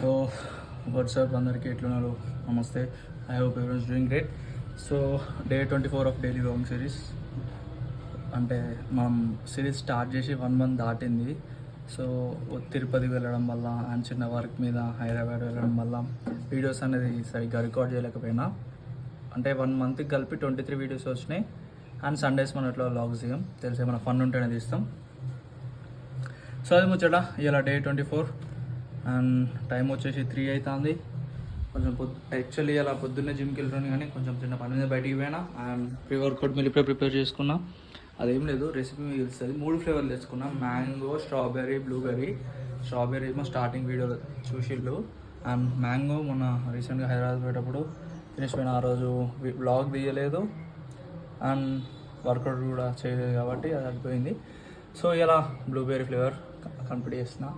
So WhatsApp అందరికీ ఎట్లున్నారు? నమస్తే. I hope everyone's doing great. So day 24 of daily vlogging series. అంటే మనం సిరీస్ స్టార్ట్ చేసి 1 month దాటింది. సో తిరుపతికి వెళ్ళడం వల్ల అండ్ చిన్న వర్క్ మీద హైదరాబాద్ వెళ్ళడం వల్ల వీడియోస్ అనేది సరిగ్గా రికార్డ్ చేయలేకపోయినా. అంటే 1 monthకి కలిపి 23 వీడియోస్ వచ్చినాయి. అండ్ సండేస్ మనం ఎట్లా వ్లాగ్స్ దిగాం, తెలిసి మన ఫన్ ఉంటేనే తీస్తాం. సో అది ముచ్చట. ఇలా డే 24 అండ్ టైం వచ్చేసి 3 అవుతుంది. కొంచెం యాక్చువల్లీ అలా పొద్దున్నే జిమ్కి వెళ్తాను, కానీ కొంచెం చిన్న పని మీద బయటికి పోయినా. అండ్ ప్రీ వర్కౌట్ మీరు ఇప్పుడే ప్రిపేర్ చేసుకున్నా. అదేం లేదు, రెసిపీ మీకు తెలుస్తుంది. 3 ఫ్లేవర్లు తెచ్చుకున్నా: మ్యాంగో, స్ట్రాబెర్రీ, బ్లూబెర్రీ. స్ట్రాబెర్రీ ఏమో స్టార్టింగ్ వీడియోలో చూసిళ్ళు. అండ్ మ్యాంగో మొన్న రీసెంట్గా హైదరాబాద్ పోయేటప్పుడు తినేసిపోయిన. ఆ రోజు వ్లాగ్ తీయలేదు అండ్ వర్కౌట్ కూడా చేయలేదు కాబట్టి అది అయిపోయింది. సో ఇలా బ్లూబెర్రీ ఫ్లేవర్ కంప్లీట్ చేస్తున్నా.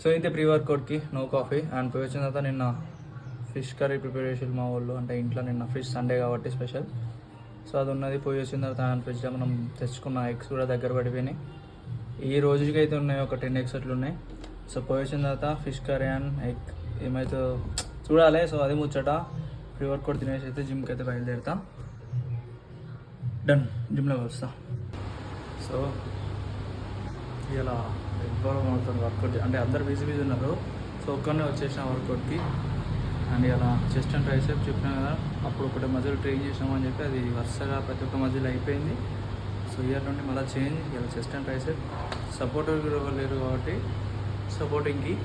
సో అయితే ప్రీ వర్కౌట్కి నో కాఫీ. అండ్ పోయి వచ్చిన తర్వాత నిన్న ఫిష్ కర్రీ ప్రిపేర్ చేసి మా వాళ్ళు, అంటే ఇంట్లో నిన్న ఫిష్ సండే కాబట్టి స్పెషల్. సో అది ఉన్నది. పోయి వచ్చిన తర్వాత అండ్ ఫ్రిడ్జ్లో మనం తెచ్చుకున్న ఎగ్స్ కూడా దగ్గర పడిపోయినాయి. ఈ రోజుకి అయితే ఉన్నాయి ఒక 10 eggs అట్లు ఉన్నాయి. సో పోయి వచ్చిన తర్వాత ఫిష్ కర్రీ అండ్ ఎగ్ ఏమైతే చూడాలి. సో అది ముచ్చట. ప్రీ వర్కౌట్ తినేసి అయితే జిమ్కి అయితే బయలుదేరుతా. డన్, జిమ్లో వస్తా. సో ఇలా ఎవ్వరూ అవుతుంది వర్కౌట్, అంటే అందరు బిజీ ఉన్నారు. సో ఒక్కనే వచ్చేసిన వర్కౌట్కి. అండ్ ఇలా చెస్ట్ అండ్ ట్రైసెప్ చెప్పినా కదా, అప్పుడు ఒకటి మధ్యలో ట్రైన్ చేసినామని చెప్పి అది వరుసగా ప్రతి ఒక్క మధ్యలో అయిపోయింది. సో ఇయర్ నుండి మళ్ళీ చేంజ్. ఇలా చెస్ట్ అండ్ ట్రైసెప్ సపోర్టివ్ లేరు కాబట్టి సపోర్టింగ్కి.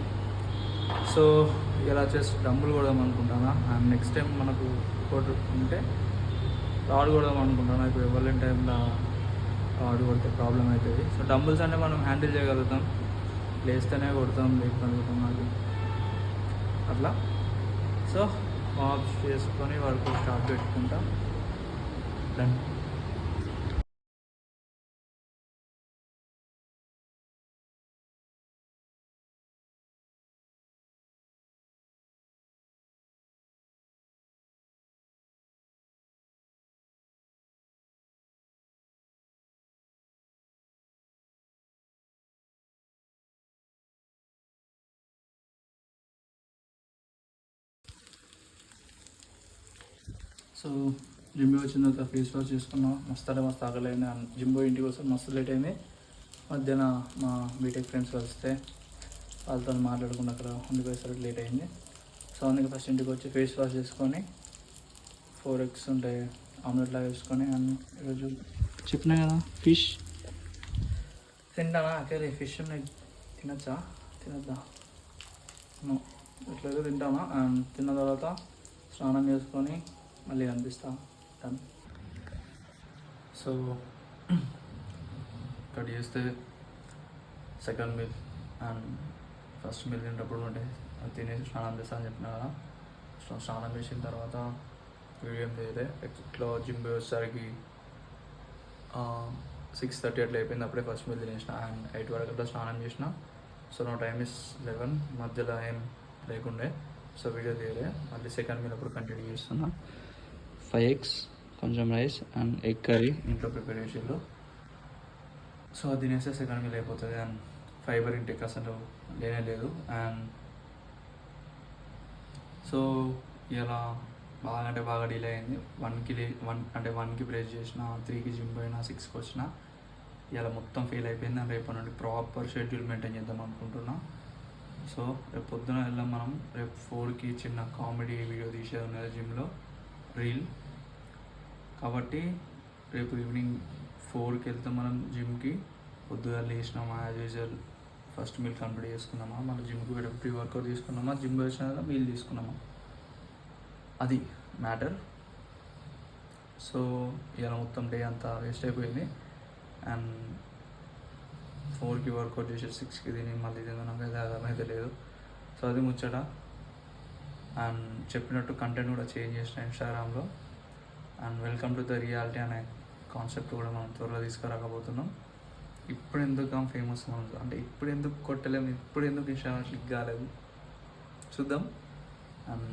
సో ఇలా చెస్ట్ డంబుల్ కొడదాం అనుకుంటానా. అండ్ నెక్స్ట్ టైం మనకు సపోర్ట్ ఉంటే రాడ్ కొడదాం అనుకుంటాను. ఇప్పుడు ఎవరి టైంలో రాడ్ కొడితే ప్రాబ్లం అవుతుంది. సో డంబుల్స్ అంటే మనం హ్యాండిల్ చేయగలుగుతాం, లేస్తేనే కొడతాం, లేకపోతాం అది అట్లా. సో వార్మ్ చేసుకొని వరకు స్టార్ట్ పెట్టుకుంటాం. డన్. సో జిమ్ వచ్చిన తర్వాత ఫేస్ వాష్ చేసుకున్నాం. మస్తు ఆగలేదు. జిమ్ ఇంటికి కోసం మస్తు లేట్ అయింది. మధ్యాహ్నం మా బీటెక్ ఫ్రెండ్స్ వస్తే వాళ్ళతో మాట్లాడుకున్న అక్కడ ఉండిపోయేసరికి లేట్ అయింది. సో అందుకే ఫస్ట్ ఇంటికి వచ్చి ఫేస్ వాష్ చేసుకొని 4 eggs ఉంటాయి ఆమ్లెట్లా వేసుకొని. అండ్ ఈరోజు చెప్పినా కదా ఫిష్ తింటానా. అక్కడే ఫిష్ ఉన్నాయి, తినొద్దా? ఇట్లయితే తింటామా. అండ్ తిన్న తర్వాత స్నానం చేసుకొని మళ్ళీ కనిపిస్తా. డన్. సో కట్ చేస్తే second meal and first meal తింటప్పుడు ఉంటే అది తినేసి స్నానం చేస్తా అని చెప్పిన కదా. సో స్నానం చేసిన తర్వాత వీడియో ఏం చేయలే. ఇట్లా జిమ్ వచ్చేసరికి 6:30 అట్లా అయిపోయింది. అప్పుడే ఫస్ట్ మీల్ తినేసిన. అండ్ 8 వరకు అట్లా స్నానం చేసిన. సో నా టైం ఇస్ 11. మధ్యలో ఏం లేకుండే, సో వీడియో తీయలే. మళ్ళీ సెకండ్ మీల్ అప్పుడు కంటిన్యూ చేస్తున్నా. 5 eggs, కొంచెం రైస్ అండ్ ఎగ్ కర్రీ ఇంట్లో ప్రిపేర్ చేసేళ్ళు. సో అది తినేస్తే సెకండ్ మీల్ అయిపోతుంది. అండ్ ఫైబర్ ఇంటేక్ అసలు లేనే లేదు. అండ్ సో ఇలా బాగా డీలే అయింది. 1కి బ్రేక్ చేసిన, 3కి జిమ్ పోయినా, 6కి వచ్చిన. ఇలా మొత్తం ఫెయిల్ అయిపోయింది. అండ్ రేపు నుండి ప్రాపర్ షెడ్యూల్ మెయింటైన్ చేద్దాం అనుకుంటున్నా. సో రేపు పొద్దున వెళ్ళాం మనం. రేపు 4కి చిన్న కామెడీ వీడియో తీసేది ఉన్నది జిమ్లో, రీల్. కాబట్టి రేపు ఈవినింగ్ 4కి వెళ్తాం మనం జిమ్కి. పొద్దుగా లేచినామా, as usual first meal complete చేసుకున్నామా, మళ్ళీ జిమ్కి పోయి ప్రీ వర్కౌట్ తీసుకున్నామా, జిమ్ వచ్చిన మీల్ తీసుకున్నామా, అది మ్యాటర్. సో ఇలా మొత్తం డే అంతా వేస్ట్ అయిపోయింది. అండ్ 4కి వర్కౌట్ చేసి 6కి తిని మళ్ళీ తినడానికైతే అర్థమైతే లేదు. సో అది ముచ్చట. అండ్ చెప్పినట్టు కంటెంట్ కూడా చేంజ్ చేసిన ఇన్స్టాగ్రామ్లో. And welcome to the reality అనే కాన్సెప్ట్ కూడా మనం త్వరలో తీసుకురాకపోతున్నాం. ఇప్పుడు ఎందుకు ఫేమస్ మనం, అంటే ఇప్పుడు ఎందుకు కొట్టలేము, ఇప్పుడు ఎందుకు ఇన్స్టాగ్రామ్ క్లిక్ కాలేదు, చూద్దాం. And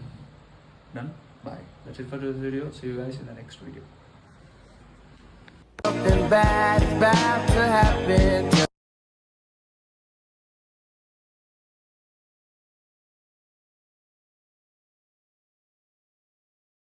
done. Bye. That's it for this video. See you guys in the next video. Something bad about to happen.